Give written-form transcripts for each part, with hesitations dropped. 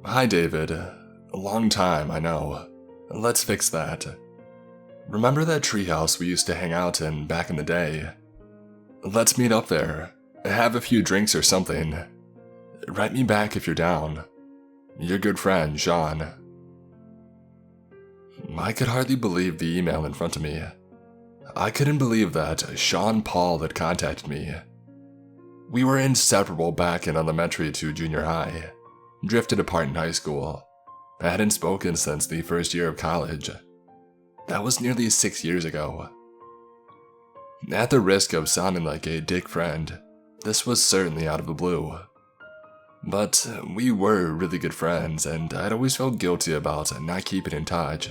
Hi, David. A long time, I know. Let's fix that. Remember that treehouse we used to hang out in back in the day? Let's meet up there. Have a few drinks or something. Write me back if you're down. Your good friend, Sean. I could hardly believe the email in front of me. I couldn't believe that Sean Paul had contacted me. We were inseparable back in elementary to junior high, drifted apart in high school, hadn't spoken since the first year of college. That was nearly 6 years ago. At the risk of sounding like a dick friend, this was certainly out of the blue. But we were really good friends, and I'd always felt guilty about not keeping in touch.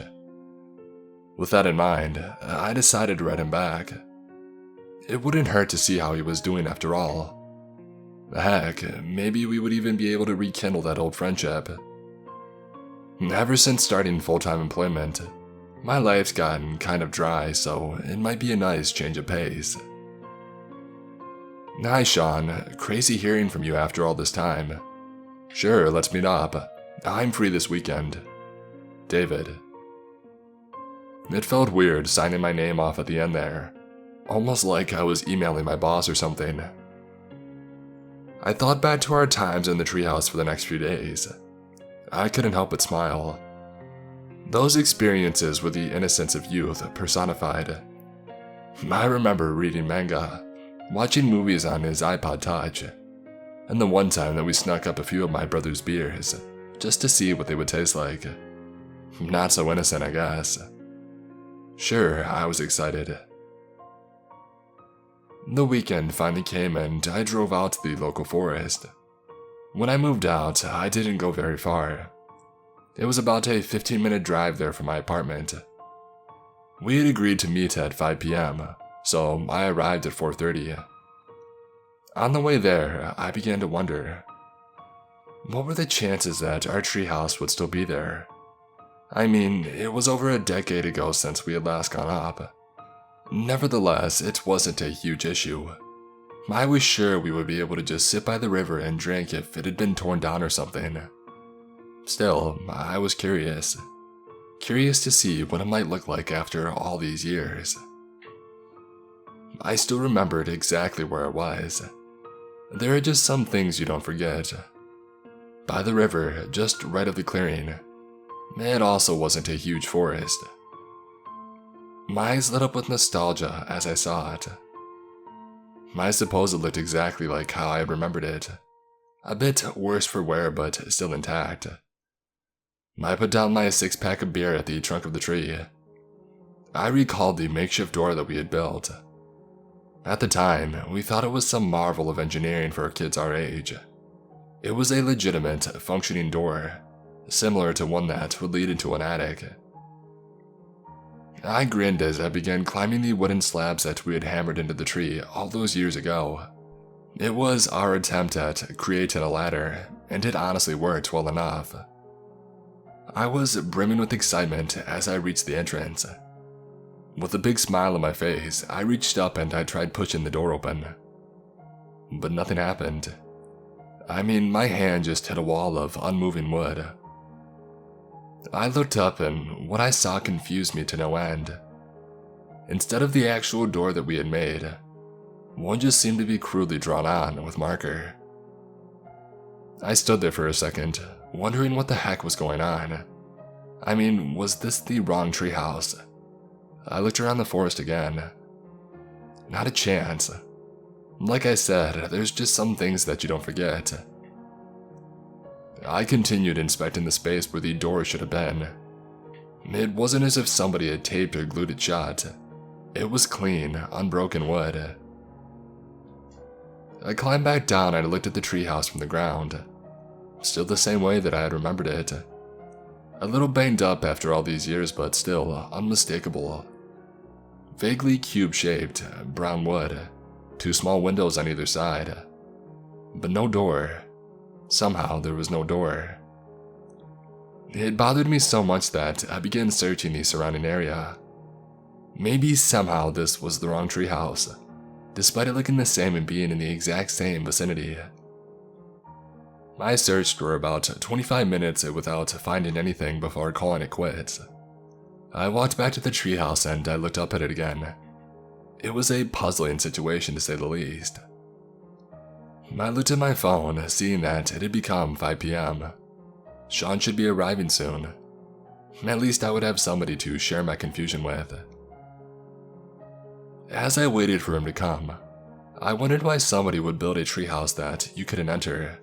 With that in mind, I decided to write him back. It wouldn't hurt to see how he was doing after all. Heck, maybe we would even be able to rekindle that old friendship. Ever since starting full-time employment, my life's gotten kind of dry, so it might be a nice change of pace. Hi Sean, crazy hearing from you after all this time. Sure, let's meet up. I'm free this weekend. David. It felt weird signing my name off at the end there, almost like I was emailing my boss or something. I thought back to our times in the treehouse for the next few days. I couldn't help but smile. Those experiences were the innocence of youth personified. I remember reading manga, watching movies on his iPod Touch, and the one time that we snuck up a few of my brother's beers, just to see what they would taste like. Not so innocent, I guess. Sure, I was excited. The weekend finally came and I drove out to the local forest. When I moved out, I didn't go very far. It was about a 15-minute drive there from my apartment. We had agreed to meet at 5 p.m., so I arrived at 4:30. On the way there, I began to wonder, what were the chances that our treehouse would still be there? I mean, it was over a decade ago since we had last gone up. Nevertheless, it wasn't a huge issue. I was sure we would be able to just sit by the river and drink if it had been torn down or something. Still, I was curious. Curious to see what it might look like after all these years. I still remembered exactly where it was. There are just some things you don't forget. By the river, just right of the clearing. It also wasn't a huge forest. My eyes lit up with nostalgia as I saw it. I suppose it looked exactly like how I remembered it. A bit worse for wear, but still intact. I put down my 6-pack of beer at the trunk of the tree. I recalled the makeshift door that we had built. At the time, we thought it was some marvel of engineering for kids our age. It was a legitimate, functioning door, similar to one that would lead into an attic. I grinned as I began climbing the wooden slabs that we had hammered into the tree all those years ago. It was our attempt at creating a ladder, and it honestly worked well enough. I was brimming with excitement as I reached the entrance. With a big smile on my face, I reached up and I tried pushing the door open. But nothing happened. I mean, my hand just hit a wall of unmoving wood. I looked up and what I saw confused me to no end. Instead of the actual door that we had made, one just seemed to be crudely drawn on with marker. I stood there for a second, wondering what the heck was going on. I mean, was this the wrong treehouse? I looked around the forest again. Not a chance. Like I said, there's just some things that you don't forget. I continued inspecting the space where the door should have been. It wasn't as if somebody had taped or glued it shut. It was clean, unbroken wood. I climbed back down and I looked at the treehouse from the ground. Still the same way that I had remembered it. A little banged up after all these years, but still unmistakable. Vaguely cube-shaped, brown wood, 2 small windows on either side. But no door. Somehow there was no door. It bothered me so much that I began searching the surrounding area. Maybe somehow this was the wrong treehouse, despite it looking the same and being in the exact same vicinity. I searched for about 25 minutes without finding anything before calling it quits. I walked back to the treehouse and I looked up at it again. It was a puzzling situation to say the least. I looked at my phone, seeing that it had become 5 p.m. Sean should be arriving soon. At least I would have somebody to share my confusion with. As I waited for him to come, I wondered why somebody would build a treehouse that you couldn't enter.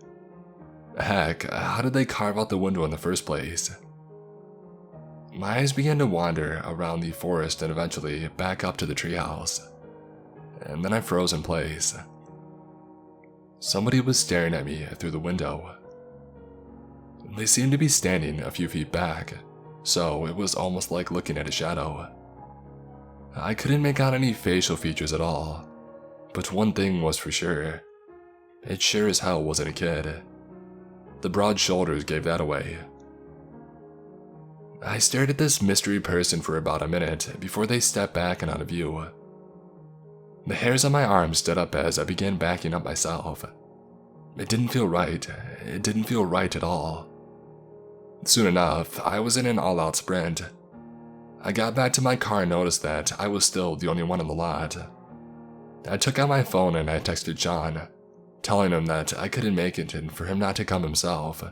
Heck, how did they carve out the window in the first place? My eyes began to wander around the forest and eventually back up to the treehouse. And then I froze in place. Somebody was staring at me through the window. They seemed to be standing a few feet back, so it was almost like looking at a shadow. I couldn't make out any facial features at all, but one thing was for sure. It sure as hell wasn't a kid. The broad shoulders gave that away. I stared at this mystery person for about a minute before they stepped back and out of view. The hairs on my arms stood up as I began backing up myself. It didn't feel right. It didn't feel right at all. Soon enough, I was in an all-out sprint. I got back to my car and noticed that I was still the only one in the lot. I took out my phone and I texted Sean, telling him that I couldn't make it and for him not to come himself.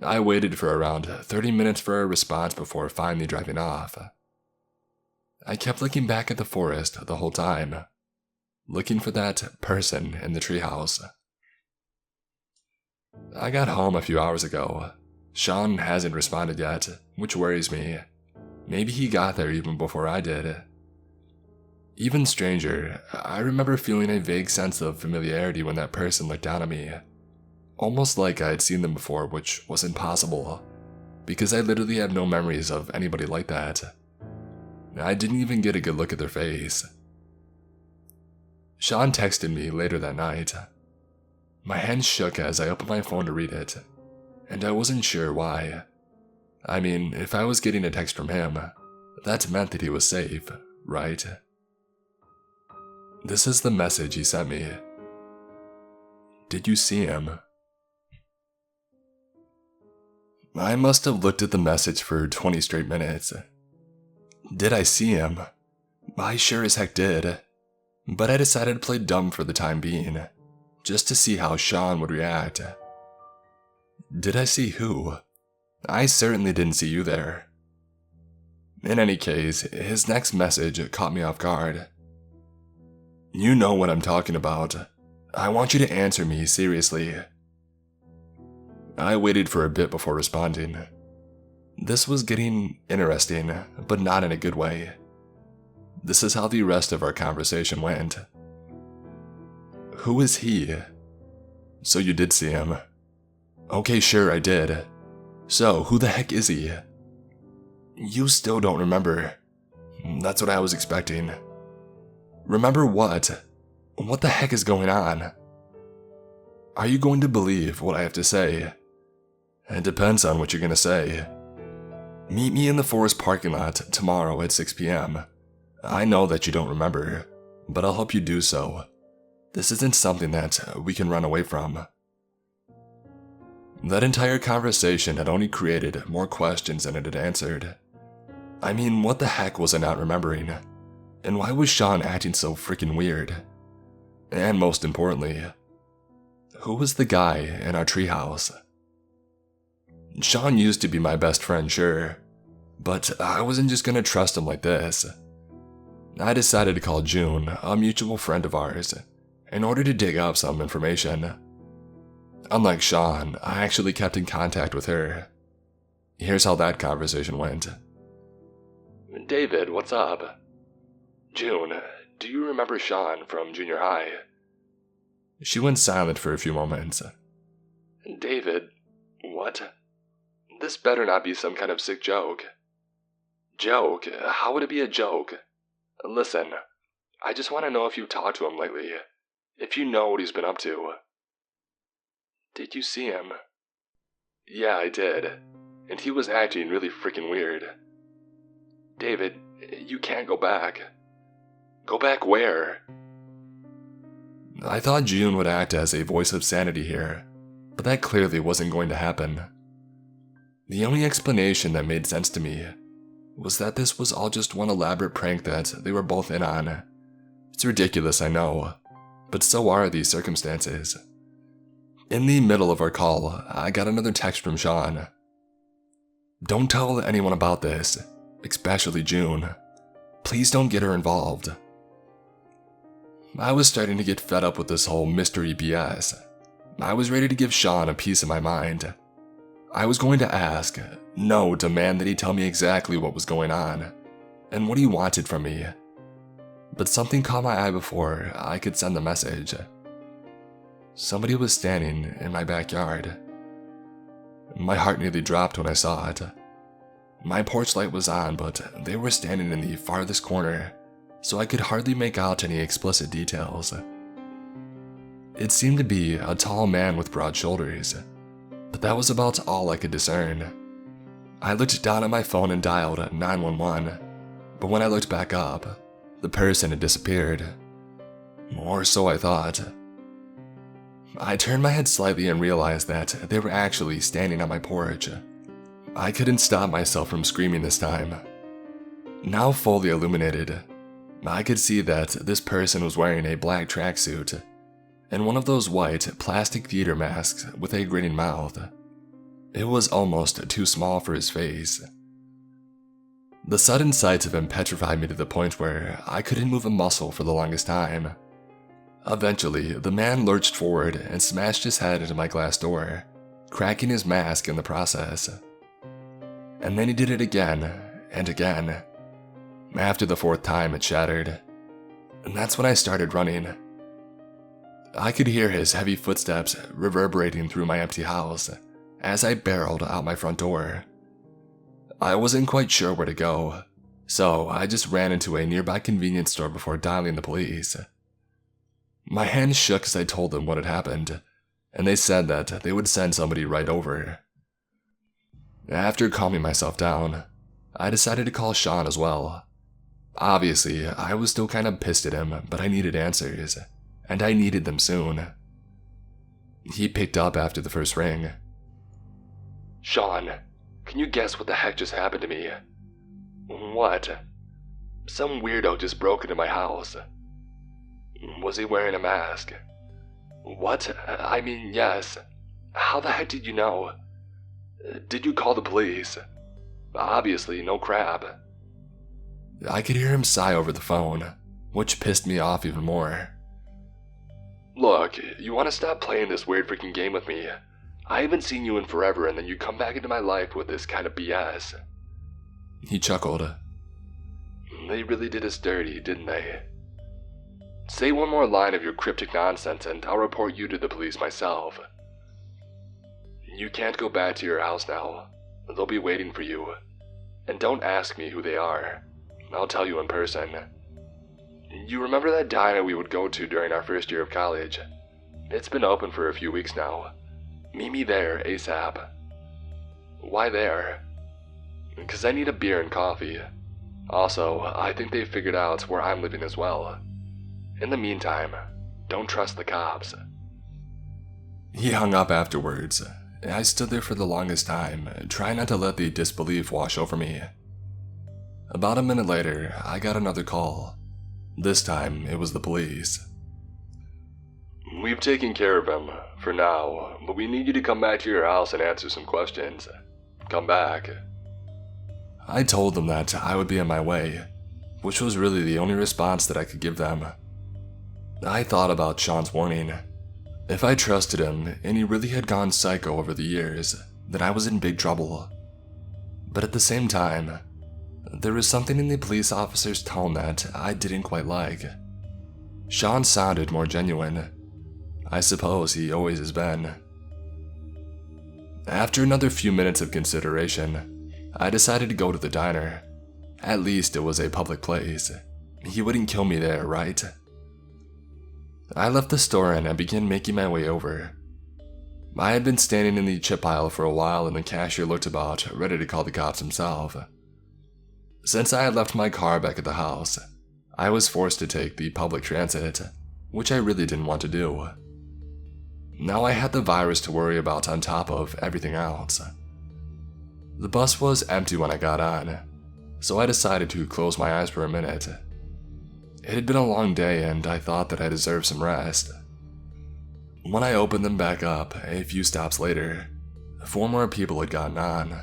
I waited for around 30 minutes for a response before finally driving off. I kept looking back at the forest the whole time, looking for that person in the treehouse. I got home a few hours ago. Sean hasn't responded yet, which worries me. Maybe he got there even before I did. Even stranger, I remember feeling a vague sense of familiarity when that person looked down at me. Almost like I had seen them before, which was impossible, because I literally have no memories of anybody like that. I didn't even get a good look at their face. Sean texted me later that night. My hands shook as I opened my phone to read it, and I wasn't sure why. I mean, if I was getting a text from him, that meant that he was safe, right? This is the message he sent me. Did you see him? I must have looked at the message for 20 straight minutes. Did I see him? I sure as heck did. But I decided to play dumb for the time being, just to see how Sean would react. Did I see who? I certainly didn't see you there. In any case, his next message caught me off guard. You know what I'm talking about. I want you to answer me seriously. I waited for a bit before responding. This was getting interesting, but not in a good way. This is how the rest of our conversation went. Who is he? So you did see him. Okay, sure, I did. So, who the heck is he? You still don't remember. That's what I was expecting. Remember what? What the heck is going on? Are you going to believe what I have to say? It depends on what you're going to say. Meet me in the forest parking lot tomorrow at 6 p.m. I know that you don't remember, but I'll help you do so. This isn't something that we can run away from. That entire conversation had only created more questions than it had answered. I mean, what the heck was I not remembering? And why was Sean acting so freaking weird? And most importantly, who was the guy in our treehouse? Sean used to be my best friend, sure, but I wasn't just gonna trust him like this. I decided to call June, a mutual friend of ours, in order to dig up some information. Unlike Sean, I actually kept in contact with her. Here's how that conversation went. David, what's up? June, do you remember Sean from junior high? She went silent for a few moments. David, what? This better not be some kind of sick joke. Joke? How would it be a joke? Listen, I just want to know if you've talked to him lately. If you know what he's been up to. Did you see him? Yeah, I did. And he was acting really freaking weird. David, you can't go back. Go back where? I thought June would act as a voice of sanity here, but that clearly wasn't going to happen. The only explanation that made sense to me was that this was all just one elaborate prank that they were both in on. It's ridiculous, I know, but so are these circumstances. In the middle of our call, I got another text from Sean. "Don't tell anyone about this, especially June. Please don't get her involved." I was starting to get fed up with this whole mystery BS. I was ready to give Sean a piece of my mind. I was going to ask, no, demand that he tell me exactly what was going on, and what he wanted from me. But something caught my eye before I could send the message. Somebody was standing in my backyard. My heart nearly dropped when I saw it. My porch light was on, but they were standing in the farthest corner, so I could hardly make out any explicit details. It seemed to be a tall man with broad shoulders, but that was about all I could discern. I looked down at my phone and dialed 911, but when I looked back up, the person had disappeared. Or so I thought. I turned my head slightly and realized that they were actually standing on my porch. I couldn't stop myself from screaming this time. Now fully illuminated, I could see that this person was wearing a black tracksuit and one of those white plastic theater masks with a grinning mouth. It was almost too small for his face. The sudden sight of him petrified me to the point where I couldn't move a muscle for the longest time. Eventually, the man lurched forward and smashed his head into my glass door, cracking his mask in the process. And then he did it again and again. After the fourth time, it shattered. And that's when I started running. I could hear his heavy footsteps reverberating through my empty house as I barreled out my front door. I wasn't quite sure where to go, so I just ran into a nearby convenience store before dialing the police. My hands shook as I told them what had happened, and they said that they would send somebody right over. After calming myself down, I decided to call Sean as well. Obviously, I was still kind of pissed at him, but I needed answers, and I needed them soon. He picked up after the first ring. "Sean, can you guess what the heck just happened to me?" "What?" "Some weirdo just broke into my house." "Was he wearing a mask?" "What? I mean, yes. How the heck did you know? Did you call the police?" "Obviously, no crap." I could hear him sigh over the phone, which pissed me off even more. "Look, you want to stop playing this weird freaking game with me? I haven't seen you in forever, and then you come back into my life with this kind of BS. He chuckled. They really did us dirty, didn't they? Say one more line of your cryptic nonsense and I'll report you to the police myself. You can't go back to your house now. They'll be waiting for you. And don't ask me who they are. I'll tell you in person. You remember that diner we would go to during our first year of college? It's been open for a few weeks now. Meet me there ASAP. Why there? Because I need a beer and coffee. Also, I think they've figured out where I'm living as well. In the meantime, don't trust the cops. He hung up afterwards. I stood there for the longest time, trying not to let the disbelief wash over me. About a minute later, I got another call. This time, it was the police. We've taken care of him, for now, but we need you to come back to your house and answer some questions. Come back. I told them that I would be on my way, which was really the only response that I could give them. I thought about Sean's warning. If I trusted him, and he really had gone psycho over the years, then I was in big trouble. But at the same time, there was something in the police officer's tone that I didn't quite like. Sean sounded more genuine. I suppose he always has been. After another few minutes of consideration, I decided to go to the diner. At least it was a public place. He wouldn't kill me there, right? I left the store and I began making my way over. I had been standing in the chip aisle for a while and the cashier looked about, ready to call the cops himself. Since I had left my car back at the house, I was forced to take the public transit, which I really didn't want to do. Now I had the virus to worry about on top of everything else. The bus was empty when I got on, so I decided to close my eyes for a minute. It had been a long day and I thought that I deserved some rest. When I opened them back up, a few stops later, 4 more people had gotten on.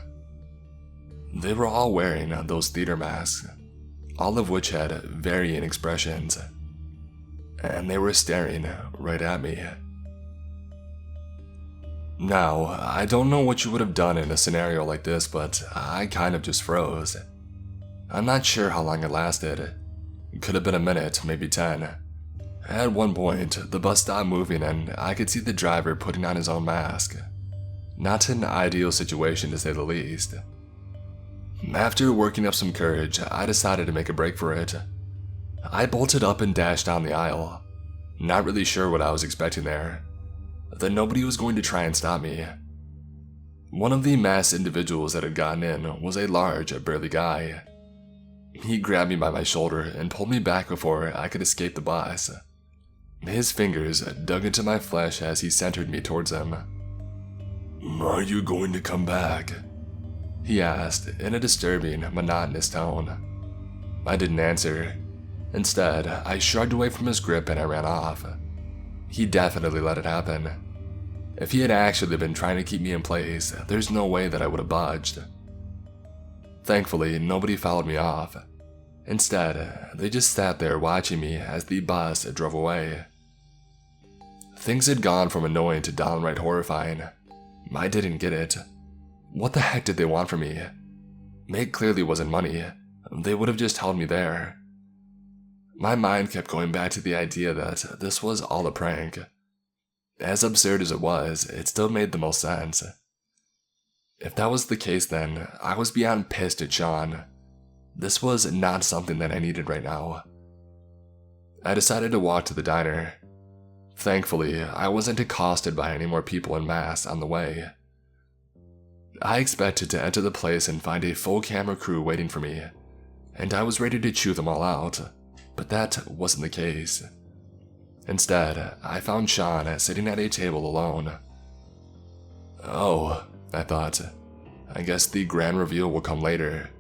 They were all wearing those theater masks, all of which had varying expressions, and they were staring right at me. Now, I don't know what you would have done in a scenario like this, but I kind of just froze. I'm not sure how long it lasted. It could have been a minute, maybe 10. At one point, the bus stopped moving and I could see the driver putting on his own mask. Not an ideal situation to say the least. After working up some courage, I decided to make a break for it. I bolted up and dashed down the aisle, not really sure what I was expecting there, that nobody was going to try and stop me. One of the masked individuals that had gotten in was a large, burly guy. He grabbed me by my shoulder and pulled me back before I could escape the bus. His fingers dug into my flesh as he centered me towards him. "Are you going to come back?" he asked in a disturbing, monotonous tone. I didn't answer. Instead, I shrugged away from his grip and I ran off. He definitely let it happen. If he had actually been trying to keep me in place, there's no way that I would have budged. Thankfully, nobody followed me off. Instead, they just sat there watching me as the bus drove away. Things had gone from annoying to downright horrifying. I didn't get it. What the heck did they want from me? It clearly wasn't money. They would have just held me there. My mind kept going back to the idea that this was all a prank. As absurd as it was, it still made the most sense. If that was the case, then I was beyond pissed at Sean. This was not something that I needed right now. I decided to walk to the diner. Thankfully, I wasn't accosted by any more people in masks on the way. I expected to enter the place and find a full camera crew waiting for me, and I was ready to chew them all out, but that wasn't the case. Instead, I found Sean sitting at a table alone. Oh, I thought, I guess the grand reveal will come later.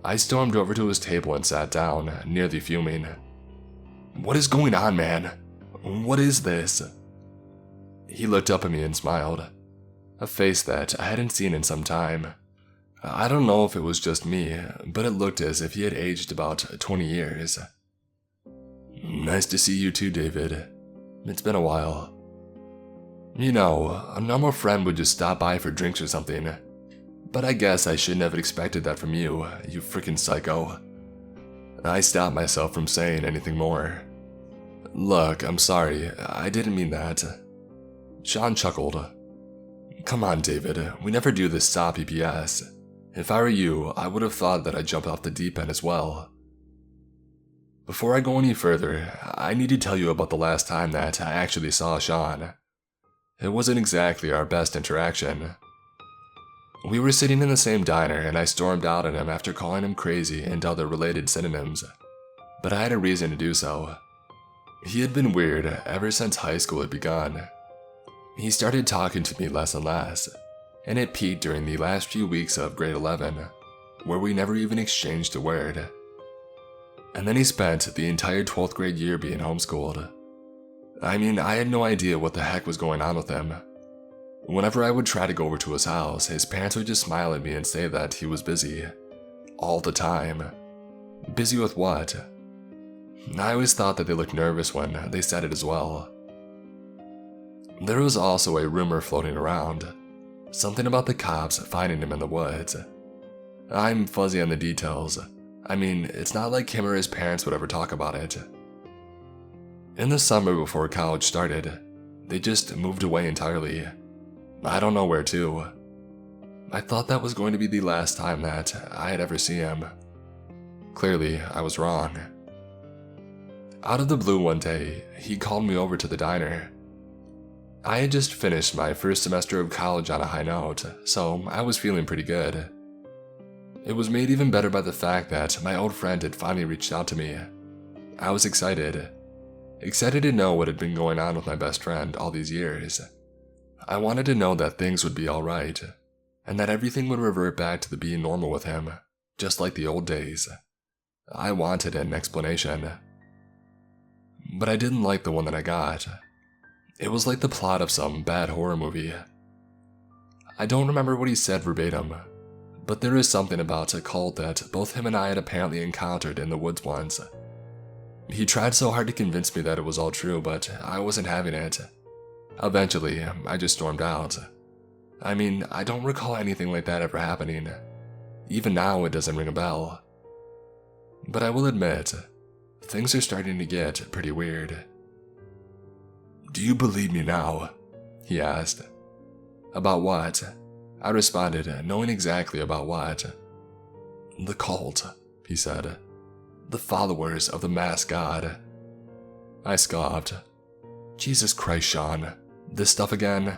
I stormed over to his table and sat down, nearly fuming. "What is going on, man? What is this?" He looked up at me and smiled, a face that I hadn't seen in some time. I don't know if it was just me, but it looked as if he had aged about 20 years. "Nice to see you too, David. It's been a while. You know, a normal friend would just stop by for drinks or something, but I guess I shouldn't have expected that from you, you freaking psycho." I stopped myself from saying anything more. "Look, I'm sorry, I didn't mean that." Sean chuckled. "Come on, David, we never do this soppy BS. If I were you, I would have thought that I'd jump off the deep end as well." Before I go any further, I need to tell you about the last time that I actually saw Sean. It wasn't exactly our best interaction. We were sitting in the same diner and I stormed out at him after calling him crazy and other related synonyms, but I had a reason to do so. He had been weird ever since high school had begun. He started talking to me less and less, and it peaked during the last few weeks of grade 11, where we never even exchanged a word. And then he spent the entire 12th grade year being homeschooled. I mean, I had no idea what the heck was going on with him. Whenever I would try to go over to his house, his parents would just smile at me and say that he was busy. All the time. Busy with what? I always thought that they looked nervous when they said it as well. There was also a rumor floating around. Something about the cops finding him in the woods. I'm fuzzy on the details. I mean, it's not like him or his parents would ever talk about it. In the summer before college started, they just moved away entirely. I don't know where to. I thought that was going to be the last time that I had ever seen him. Clearly, I was wrong. Out of the blue one day, he called me over to the diner. I had just finished my first semester of college on a high note, so I was feeling pretty good. It was made even better by the fact that my old friend had finally reached out to me. I was excited. excited to know what had been going on with my best friend all these years. I wanted to know that things would be alright, and that everything would revert back to the being normal with him, just like the old days. I wanted an explanation. But I didn't like the one that I got. It was like the plot of some bad horror movie. I don't remember what he said verbatim, but there is something about a cult that both him and I had apparently encountered in the woods once. He tried so hard to convince me that it was all true, but I wasn't having it. Eventually, I just stormed out. I mean, I don't recall anything like that ever happening. Even now, it doesn't ring a bell. But I will admit, things are starting to get pretty weird. "Do you believe me now?" he asked. "About what?" I responded, knowing exactly about what. "The cult," he said. "The followers of the masked god." I scoffed. "Jesus Christ, Sean. This stuff again?"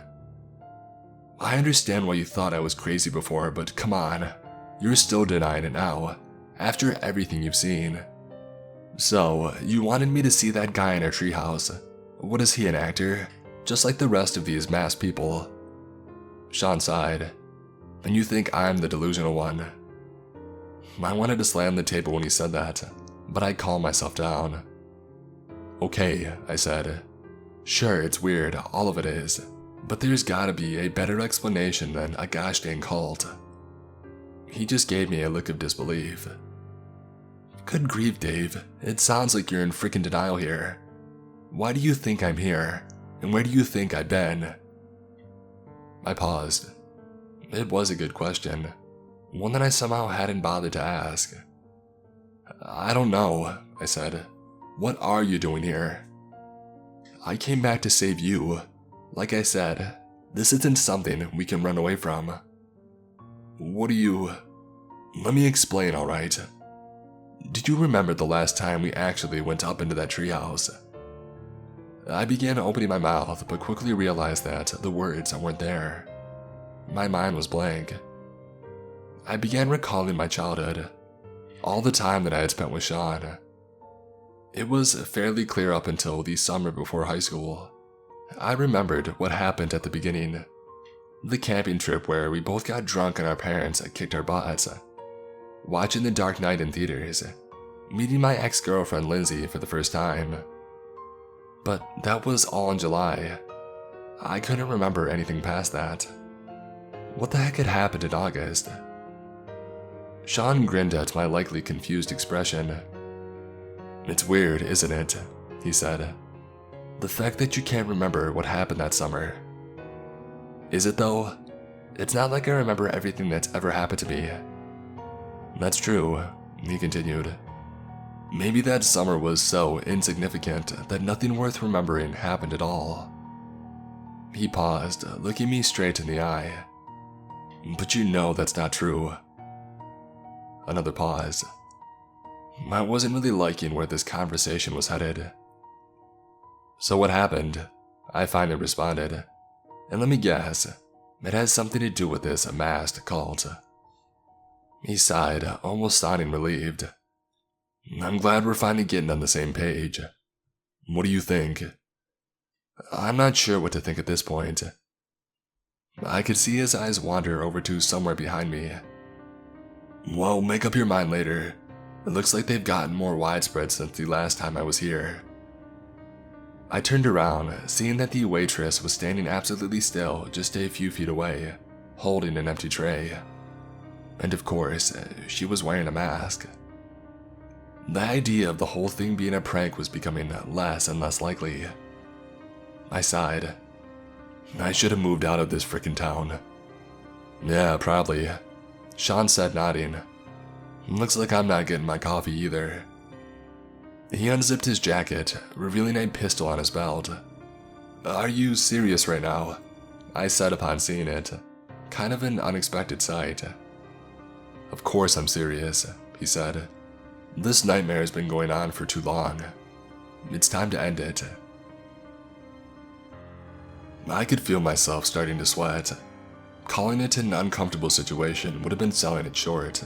"I understand why you thought I was crazy before, but come on. You're still denying it now, after everything you've seen. So, you wanted me to see that guy in our treehouse. What is he, an actor? Just like the rest of these masked people?" Sean sighed. "And you think I'm the delusional one?" I wanted to slam the table when he said that, but I calmed myself down. "Okay," I said. "Sure, it's weird, all of it is, but there's gotta be a better explanation than a gosh dang cult." He just gave me a look of disbelief. "Good grief, Dave, it sounds like you're in freaking denial here. Why do you think I'm here, and where do you think I've been?" I paused. It was a good question, one that I somehow hadn't bothered to ask. "I don't know," I said. "What are you doing here?" "I came back to save you. Like I said, this isn't something we can run away from." "What do you... Let me explain, alright? Did you remember the last time we actually went up into that treehouse?" I began opening my mouth, but quickly realized that the words weren't there. My mind was blank. I began recalling my childhood, all the time that I had spent with Sean. It was fairly clear up until the summer before high school. I remembered what happened at the beginning. The camping trip where we both got drunk and our parents kicked our butts. Watching The Dark Knight in theaters. Meeting my ex-girlfriend Lindsay for the first time. But that was all in July. I couldn't remember anything past that. What the heck had happened in August? Sean grinned at my likely confused expression. "It's weird, isn't it?" he said. "The fact that you can't remember what happened that summer." "Is it though? It's not like I remember everything that's ever happened to me." "That's true," he continued. "Maybe that summer was so insignificant that nothing worth remembering happened at all." He paused, looking me straight in the eye. "But you know that's not true." Another pause. I wasn't really liking where this conversation was headed. "So what happened?" I finally responded. "And let me guess, it has something to do with this masked cult." He sighed, almost sounding relieved. "I'm glad we're finally getting on the same page. What do you think?" "I'm not sure what to think at this point." I could see his eyes wander over to somewhere behind me. "Well, make up your mind later. It looks like they've gotten more widespread since the last time I was here." I turned around, seeing that the waitress was standing absolutely still just a few feet away, holding an empty tray. And of course, she was wearing a mask. The idea of the whole thing being a prank was becoming less and less likely. I sighed. I should have moved out of this frickin' town. "Yeah, probably," Sean said, nodding. "Looks like I'm not getting my coffee either." He unzipped his jacket, revealing a pistol on his belt. "Are you serious right now?" I said upon seeing it, kind of an unexpected sight. "Of course I'm serious," he said. "This nightmare has been going on for too long. It's time to end it." I could feel myself starting to sweat. Calling it an uncomfortable situation would have been selling it short.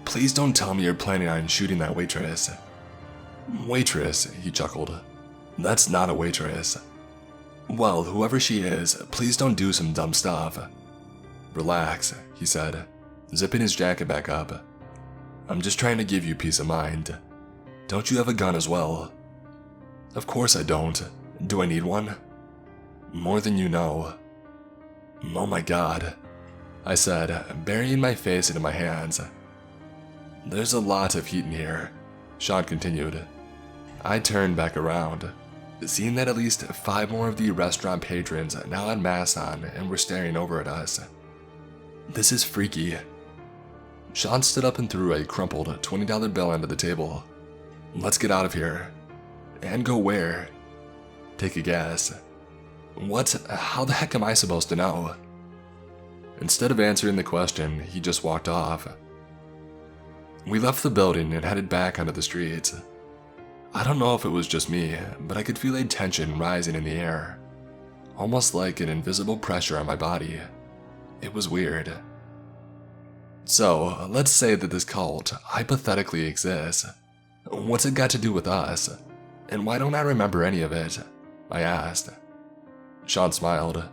"Please don't tell me you're planning on shooting that waitress." Waitress, he chuckled. That's not a waitress. Well, whoever she is, please don't do some dumb stuff. Relax, he said, zipping his jacket back up. I'm just trying to give you peace of mind. Don't you have a gun as well? Of course I don't. Do I need one? More than you know. Oh my god, I said, burying my face into my hands. There's a lot of heat in here, Sean continued. I turned back around, seeing that at least 5 more of the restaurant patrons now had masks on and were staring over at us. This is freaky. Sean stood up and threw a crumpled $20 bill onto the table. Let's get out of here. And go where? Take a guess. What? How the heck am I supposed to know? Instead of answering the question, he just walked off. We left the building and headed back onto the streets. I don't know if it was just me, but I could feel a tension rising in the air, almost like an invisible pressure on my body. It was weird. So, let's say that this cult hypothetically exists. What's it got to do with us? And why don't I remember any of it? I asked. Sean smiled.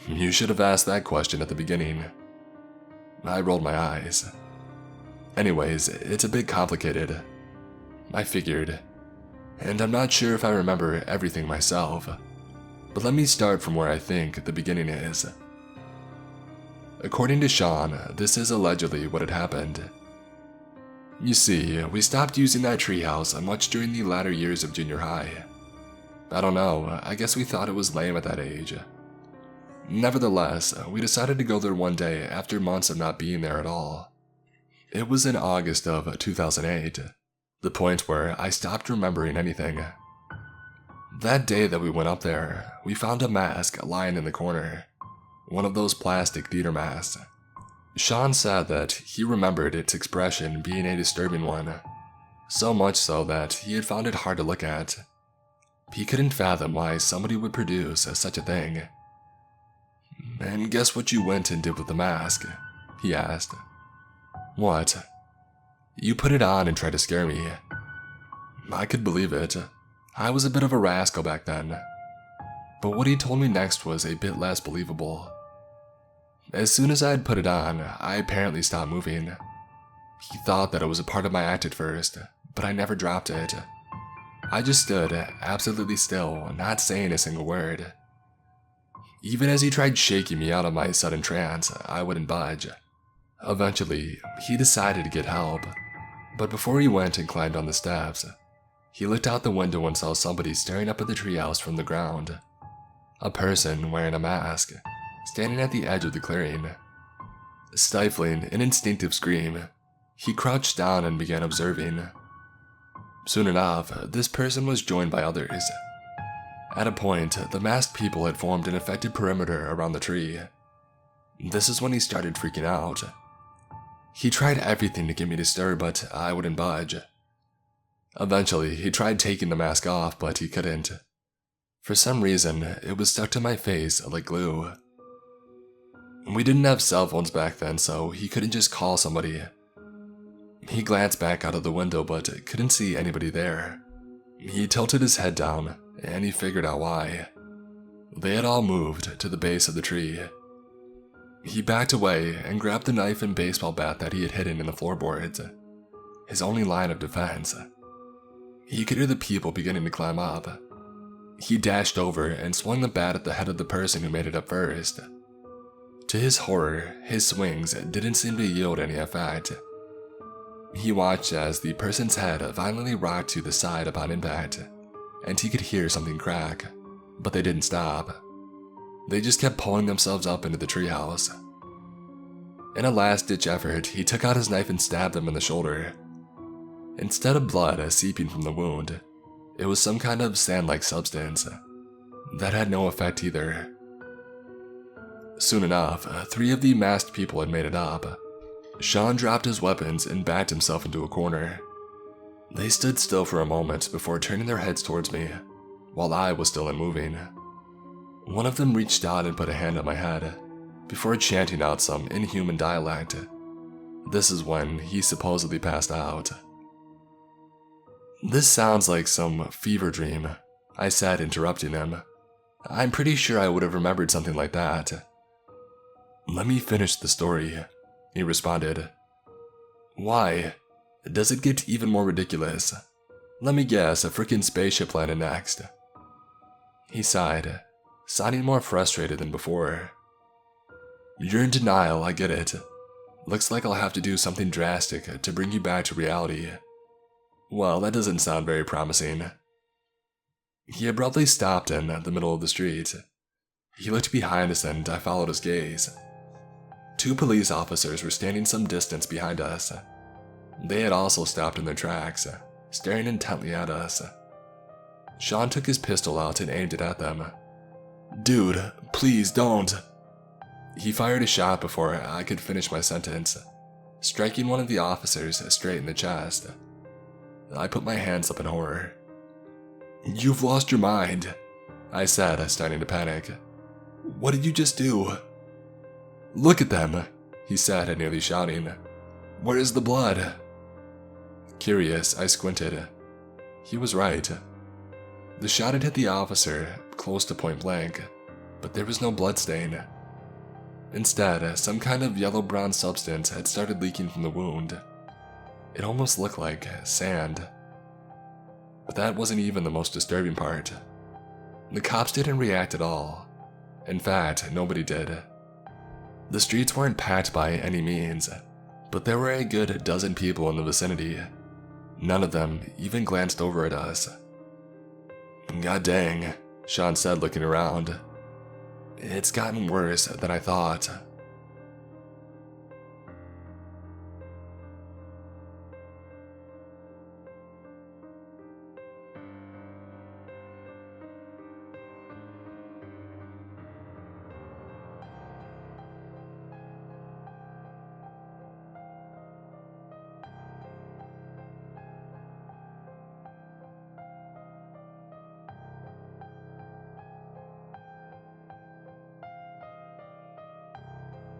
You should have asked that question at the beginning. I rolled my eyes. Anyways, it's a bit complicated. I figured. And I'm not sure if I remember everything myself. But let me start from where I think the beginning is. According to Sean, this is allegedly what had happened. You see, we stopped using that treehouse much during the latter years of junior high. I don't know, I guess we thought it was lame at that age. Nevertheless, we decided to go there one day after months of not being there at all. It was in August of 2008, the point where I stopped remembering anything. That day that we went up there, we found a mask lying in the corner, one of those plastic theater masks. Sean said that he remembered its expression being a disturbing one, so much so that he had found it hard to look at. He couldn't fathom why somebody would produce such a thing. And guess what you went and did with the mask? He asked. What? You put it on and tried to scare me. I could believe it. I was a bit of a rascal back then. But what he told me next was a bit less believable. As soon as I had put it on, I apparently stopped moving. He thought that it was a part of my act at first, but I never dropped it. I just stood absolutely still, not saying a single word. Even as he tried shaking me out of my sudden trance, I wouldn't budge. Eventually, he decided to get help, but before he went and climbed on the steps, he looked out the window and saw somebody staring up at the treehouse from the ground. A person wearing a mask, standing at the edge of the clearing. Stifling an instinctive scream, he crouched down and began observing. Soon enough, this person was joined by others. At a point, the masked people had formed an effective perimeter around the tree. This is when he started freaking out. He tried everything to get me to stir, but I wouldn't budge. Eventually, he tried taking the mask off, but he couldn't. For some reason, it was stuck to my face like glue. We didn't have cell phones back then, so he couldn't just call somebody. He glanced back out of the window, but couldn't see anybody there. He tilted his head down, and he figured out why. They had all moved to the base of the tree. He backed away and grabbed the knife and baseball bat that he had hidden in the floorboards, his only line of defense. He could hear the people beginning to climb up. He dashed over and swung the bat at the head of the person who made it up first. To his horror, his swings didn't seem to yield any effect. He watched as the person's head violently rocked to the side upon impact, and he could hear something crack, but they didn't stop. They just kept pulling themselves up into the treehouse. In a last-ditch effort, he took out his knife and stabbed them in the shoulder. Instead of blood seeping from the wound, it was some kind of sand-like substance. That had no effect either. Soon enough, 3 of the masked people had made it up. Sean dropped his weapons and backed himself into a corner. They stood still for a moment before turning their heads towards me, while I was still unmoving. One of them reached out and put a hand on my head, before chanting out some inhuman dialect. This is when he supposedly passed out. This sounds like some fever dream, I said, interrupting him. I'm pretty sure I would have remembered something like that. Let me finish the story, he responded. Why? Does it get even more ridiculous? Let me guess, a freaking spaceship landed next. He sighed, sounding more frustrated than before. You're in denial, I get it. Looks like I'll have to do something drastic to bring you back to reality. Well, that doesn't sound very promising. He abruptly stopped in the middle of the street. He looked behind us and I followed his gaze. 2 police officers were standing some distance behind us. They had also stopped in their tracks, staring intently at us. Sean took his pistol out and aimed it at them. Dude, please don't. He fired a shot before I could finish my sentence, striking one of the officers straight in the chest. I put my hands up in horror. You've lost your mind, I said, starting to panic. What did you just do? Look at them, he said, nearly shouting. Where is the blood? Curious, I squinted. He was right. The shot had hit the officer close to point blank, but there was no bloodstain. Instead, some kind of yellow-brown substance had started leaking from the wound. It almost looked like sand. But that wasn't even the most disturbing part. The cops didn't react at all. In fact, nobody did. The streets weren't packed by any means, but there were a good dozen people in the vicinity. None of them even glanced over at us. God dang, Sean said, looking around. It's gotten worse than I thought.